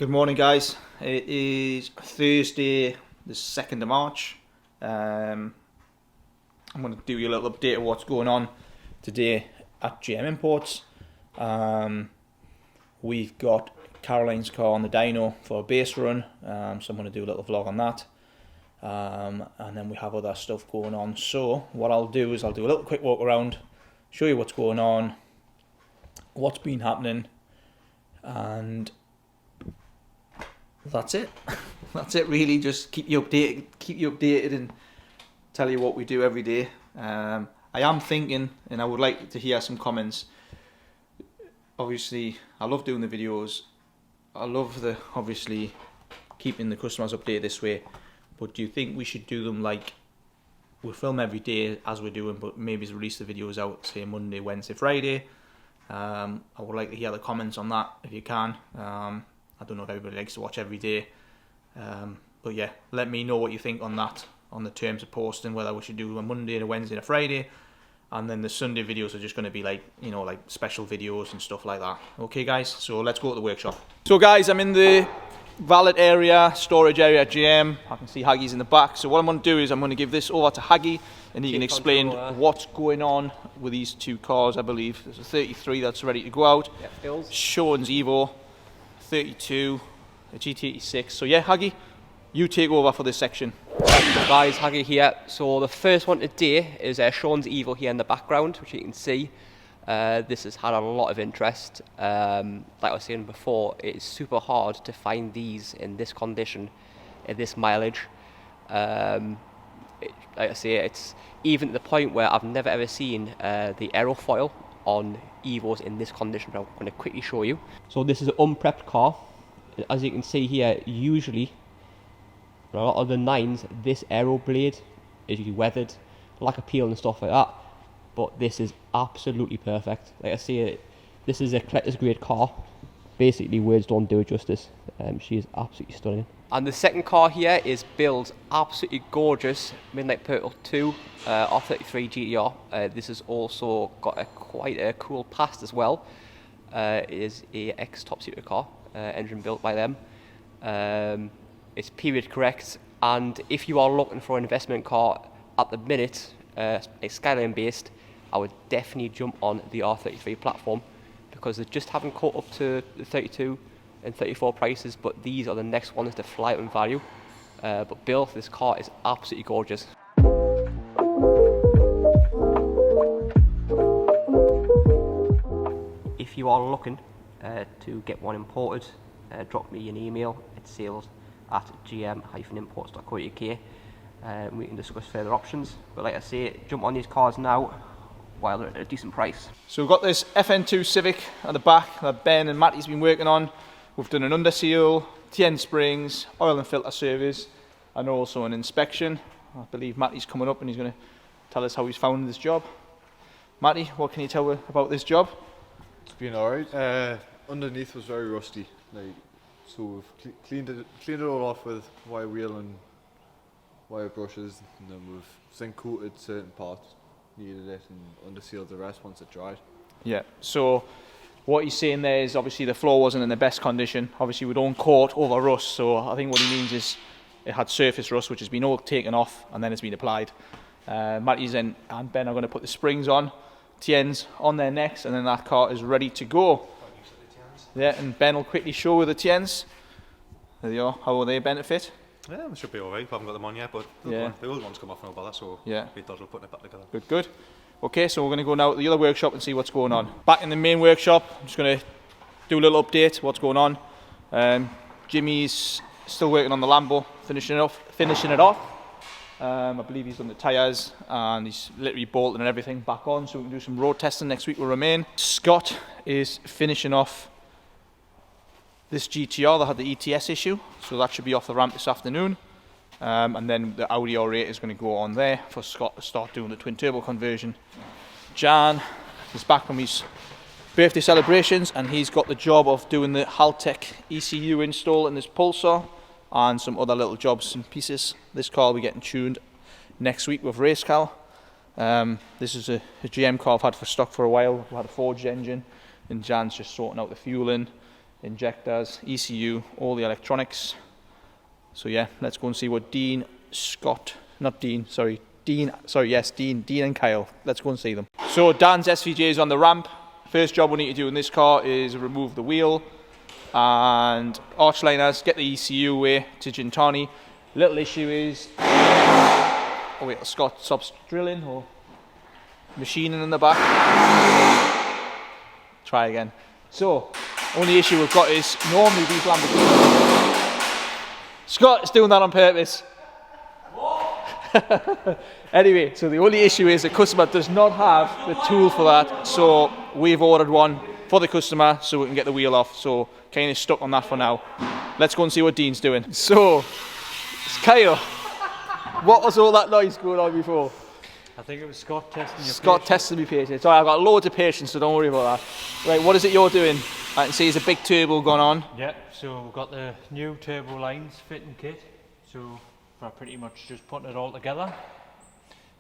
Good morning, guys. It is Thursday the 2nd of March. I'm going to do you a little update of what's going on today at GM Imports. We've got Caroline's car on the dyno for a base run, so I'm going to do a little vlog on that. And then we have other stuff going on. So what I'll do is I'll do a little quick walk around, show you what's going on, what's been happening, and that's it. That's it really. Just keep you updated and tell you what we do every day. I am thinking, and I would like to hear some comments. Obviously, I love doing the videos. I love obviously keeping the customers updated this way. But do you think we should do them like we film every day as we're doing, but maybe release the videos out, say Monday, Wednesday, Friday? I would like to hear the comments on that if you can. I don't know if everybody likes to watch every day, but yeah, let me know what you think on that, on the terms of posting, whether we should do a Monday, a Wednesday, and a Friday, and then the Sunday videos are just going to be like, you know, like special videos and stuff like that. Okay, guys, so let's go to the workshop. So, guys, I'm in the valet area, storage area at GM. I can see Haggie's in the back. So what I'm going to do is I'm going to give this over to Haggie, and he can explain what's going on with these two cars. I believe there's a 33 that's ready to go out. Yeah, Sean's Evo 32, a GT86. So yeah, Haggie, you take over for this section. Guys, Haggie here. So the first one today is Sean's Evo here in the background, which you can see. This has had a lot of interest. Like I was saying before, it's super hard to find these in this condition, at this mileage. Like I say, it's even at the point where I've never ever seen the aerofoil on Evos in this condition. I'm going to quickly show you. So this is an unprepped car. As you can see here, usually a lot of the 9s, this aero blade is usually weathered, lack of peel and stuff like that. But this is absolutely perfect. Like I say, this is a collector's grade car. Basically, words don't do it justice. She is absolutely stunning. And the second car here is Bill's absolutely gorgeous Midnight Purple 2 R33 GTR. This has also got quite a cool past as well. It is a ex-top secret car, engine built by them. It's period correct, and if you are looking for an investment car at the minute, Skyline based, I would definitely jump on the R33 platform, because they just haven't caught up to the 32 and 34 prices, but these are the next ones to fly out in value. But Bill, this car is absolutely gorgeous. If you are looking to get one imported, drop me an email at sales@gm-imports.co.uk. We can discuss further options, but like I say, jump on these cars now while they're at a decent price. So we've got this FN2 Civic at the back that Ben and Matty's been working on. We've done an under seal, TN springs, oil and filter service, and also an inspection. I believe Matty's coming up and he's going to tell us how he's found this job. Matty, what can you tell about this job? It's been alright. Underneath was very rusty, so we've cleaned it all off with wire wheel and wire brushes, and then we've zinc coated certain parts, needed it, and under sealed the rest once it dried. Yeah, so what he's saying there is obviously the floor wasn't in the best condition. Obviously we don't coat over rust, so I think what he means is it had surface rust, which has been all taken off and then it's been applied. Matty's and Ben are going to put the springs on, TNs on there next, and then that car is ready to go. Yeah, and Ben will quickly show you the TNs. There you are. How will they benefit? Yeah, they should be alright. I haven't got them on yet, but the old ones come off no bother, so yeah, be dodgy putting it back together. Good, good. Okay, so we're going to go now to the other workshop and see what's going on. Back in the main workshop, I'm just going to do a little update, what's going on. Jimmy's still working on the Lambo, finishing it off. I believe he's done the tyres and he's literally bolting and everything back on, so we can do some road testing next week with Romain. Scott is finishing off this GTR that had the ETS issue, so that should be off the ramp this afternoon. And then the Audi R8 is going to go on there for Scott to start doing the twin turbo conversion. Jan is back from his birthday celebrations and he's got the job of doing the Haltech ECU install in this Pulsar and some other little jobs and pieces. This car will be getting tuned next week with Racecal. This is a GM car I've had for stock for a while. We had a forged engine and Jan's just sorting out the fueling, injectors, ECU, all the electronics. So yeah, let's go and see what Dean and Kyle. Let's go and see them. So Dan's SVJ is on the ramp. First job we need to do in this car is remove the wheel and arch liners, get the ECU away to Gintani. Little issue is, oh wait, Scott stops drilling or machining in the back. Try again. So, only issue we've got is normally these Lamborghinis. Scott is doing that on purpose. Anyway, so the only issue is the customer does not have the tool for that, so we've ordered one for the customer so we can get the wheel off. So kind of stuck on that for now. Let's go and see what Dean's doing. So, Kyle, what was all that noise going on before? I think it was Scott testing your Scott patience. testing me patience. Sorry, I've got loads of patience, so don't worry about that. Right, what is it you're doing? I can see there's a big turbo going on. Yeah, so we've got the new turbo lines fitting kit. So we're pretty much just putting it all together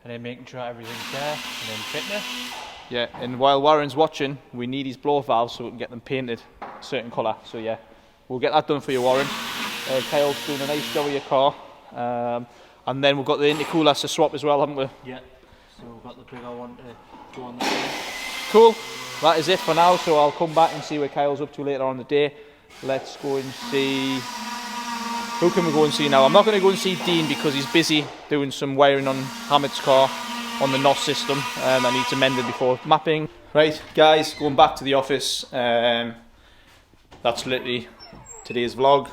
and then making sure everything's there and then fitting it. Yeah, and while Warren's watching, we need his blow valves so we can get them painted a certain colour. So yeah, we'll get that done for you, Warren. Kyle's doing a nice job of your car. And then we've got the intercooler to swap as well, haven't we? Yeah, so we've got the bigger one to go on the floor. Cool, that is it for now, so I'll come back and see where Kyle's up to later on in the day. Let's go and see, who can we go and see now? I'm not going to go and see Dean because he's busy doing some wiring on Hamid's car on the NOS system. I need to mend it before mapping. Right guys, going back to the office. That's literally today's vlog.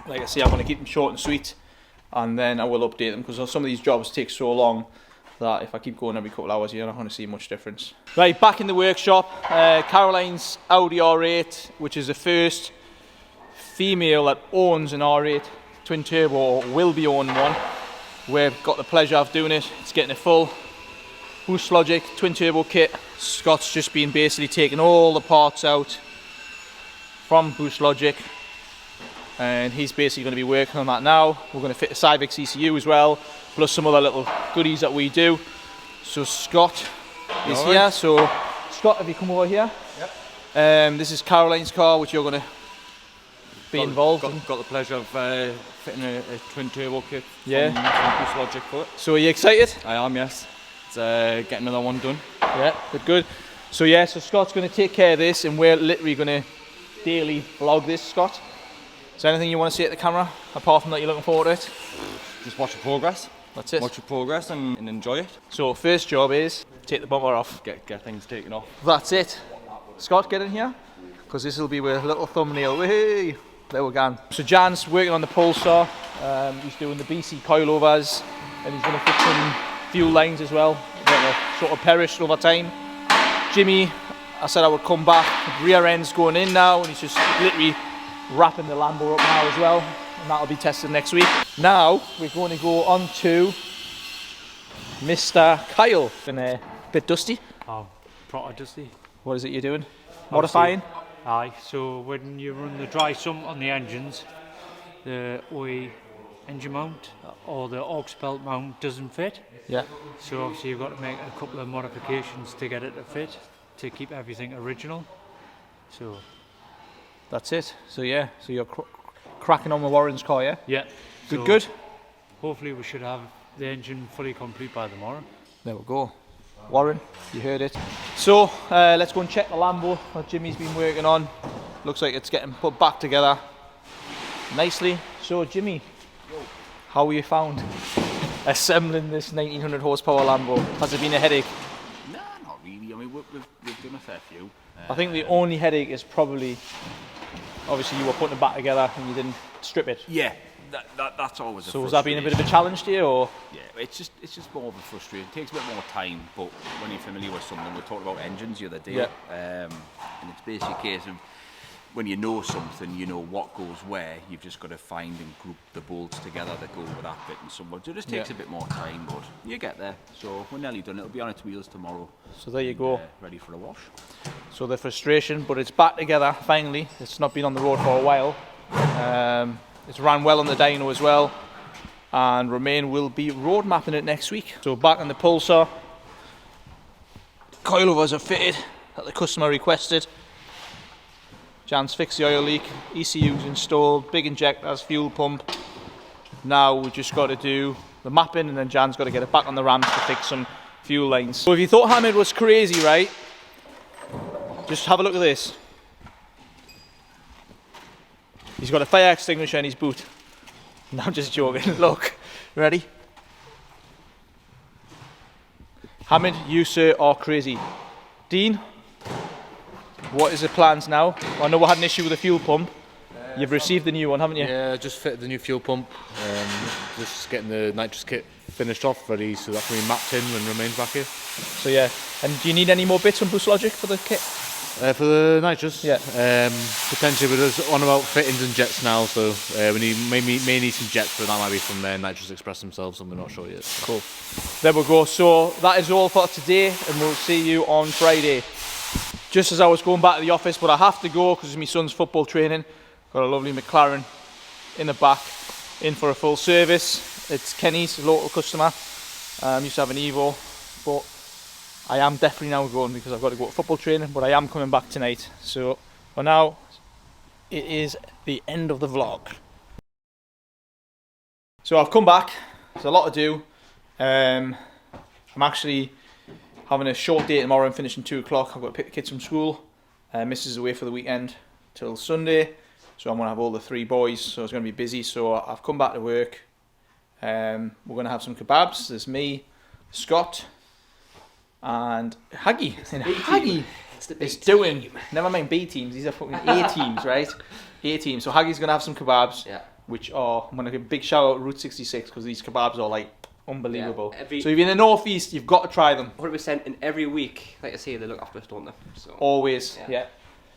Like I say, I'm going to keep them short and sweet, and then I will update them because some of these jobs take so long that if I keep going every couple of hours, you're not going to see much difference. Right, back in the workshop. Caroline's Audi R8, which is the first female that owns an R8 twin turbo, or will be owning one. We've got the pleasure of doing it. It's getting a full Boost Logic twin turbo kit. Scott's just been basically taking all the parts out from Boost Logic, and he's basically going to be working on that now. We're going to fit a Cybix ECU as well, plus some other little goodies that we do. So Scott is here. So Scott, have you come over here? Yep. This is Caroline's car, which you're going to be involved in. Got the pleasure of fitting a twin turbo kit from Boost Logic for it. So are you excited? I am, yes. It's getting another one done. Yeah, good. So yeah, so Scott's going to take care of this, and we're literally going to daily vlog this, Scott. Is there anything you want to say at the camera, apart from that you're looking forward to it? Just watch the progress. That's it. Watch the progress and enjoy it. So first job is take the bumper off. Get things taken off. That's it. Scott, get in here, because this will be with a little thumbnail. Whee! There we go. So Jan's working on the Pulsar. He's doing the BC coilovers, and he's going to fit some fuel lines as well that are sort of perished over time. Jimmy, I said I would come back. Rear end's going in now, and he's just literally wrapping the Lambo up now as well, and that'll be tested next week. Now we're going to go on to Mr. Kyle. And a bit dusty. Oh, proper dusty. What is it you're doing? Modifying? Aye, so when you run the dry sump on the engines, the OE engine mount or the aux belt mount doesn't fit. Yeah. So obviously you've got to make a couple of modifications to get it to fit, to keep everything original. So that's it. So yeah, so you're cracking on with Warren's car, yeah? yeah. Good. So hopefully we should have the engine fully complete by tomorrow. There we go. Warren, you heard it. So let's go and check the Lambo that Jimmy's been working on. Looks like it's getting put back together nicely. So Jimmy, how you found assembling this 1900 horsepower Lambo? Has it been a headache? No, not really. I mean, we've done a fair few. I think the only headache is probably, obviously you were putting it back together and you didn't strip it. Yeah, that's always. So has that been a bit of a challenge to you, or? Yeah, it's just more of a frustration. It takes a bit more time, but when you're familiar with something, we talked about engines the other day, Yeah. And it's basically a case of when you know something, you know what goes where. You've just got to find and group the bolts together that go with that bit and so on. So it just takes a bit more time, but you get there. So we're nearly done. It'll be on its wheels tomorrow. So there you go. Ready for a wash. So the frustration, but it's back together finally. It's not been on the road for a while. It's ran well on the dyno as well, and Romain will be road mapping it next week. So back on the Pulsar, coilovers are fitted that the customer requested. Jan's fixed the oil leak, ECU's installed, big injectors, fuel pump. Now we just got to do the mapping, and then Jan's got to get it back on the rams to fix some fuel lines. So if you thought Hamid was crazy, right, just have a look at this. He's got a fire extinguisher in his boot. No, I'm just joking. Look, ready? Hamid, you sir are crazy. Dean, what is the plans now? I know we had an issue with the fuel pump. You've received the new one, haven't you? Yeah, just fitted the new fuel pump. Just getting the nitrous kit finished off, ready, so that can be mapped in when remains back here. So yeah, and do you need any more bits from Boost Logic for the kit? For the nitrous, yeah. Potentially, but there's on about fittings and jets now, so we may need some jets, but that might be from Nitrous Express themselves, and we're not sure yet. So. Cool. There we go. So that is all for today, and we'll see you on Friday. Just as I was going back to the office, but I have to go because it's my son's football training. Got a lovely McLaren in the back, in for a full service. It's Kenny's, a local customer. Used to have an Evo, but I am definitely now going because I've got to go to football training, but I am coming back tonight. So for now, it is the end of the vlog. So I've come back. There's a lot to do. I'm actually having a short day tomorrow and finishing 2 o'clock. I've got to pick the kids from school. Missus is away for the weekend till Sunday. So I'm going to have all the 3 boys, so it's going to be busy. So I've come back to work. We're going to have some kebabs. There's me, Scott, and Haggy. And Haggy is doing, never mind B teams, these are fucking A teams, right? A teams. So Haggy's going to have some kebabs, which are, I'm going to give a big shout out to Route 66 because these kebabs are like unbelievable. So if you're in the northeast, you've got to try them. 100%, and every week, like I say, they look after us, don't they? So. Always, yeah.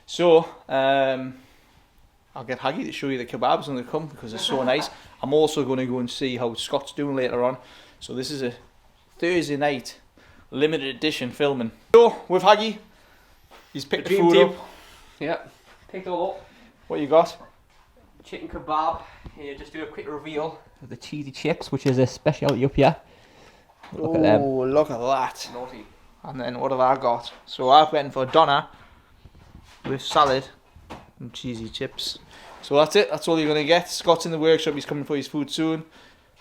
So, I'll get Haggy to show you the kebabs when they come because they're so nice. I'm also going to go and see how Scott's doing later on. So this is a Thursday night limited edition filming. So with Haggy, he's picked the food up. Yeah, picked it all up. What you got? Chicken kebab. Here, just do a quick reveal of the cheesy chips, which is a specialty up here. Look at them. Oh, look at that. Naughty. And then what have I got? So I've went for a doner with salad and cheesy chips. So that's it, that's all you're going to get. Scott's in the workshop, he's coming for his food soon.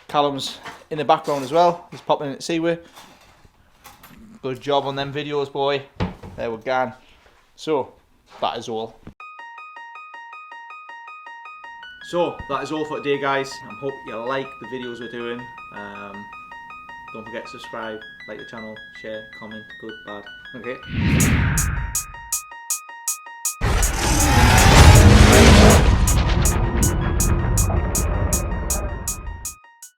Callum's in the background as well, he's popping in to see we. Good job on them videos, boy. There we're gone. So, that is all. So, that is all for today, guys. I hope you like the videos we're doing. Don't forget to subscribe, like the channel, share, comment, good, bad. Okay.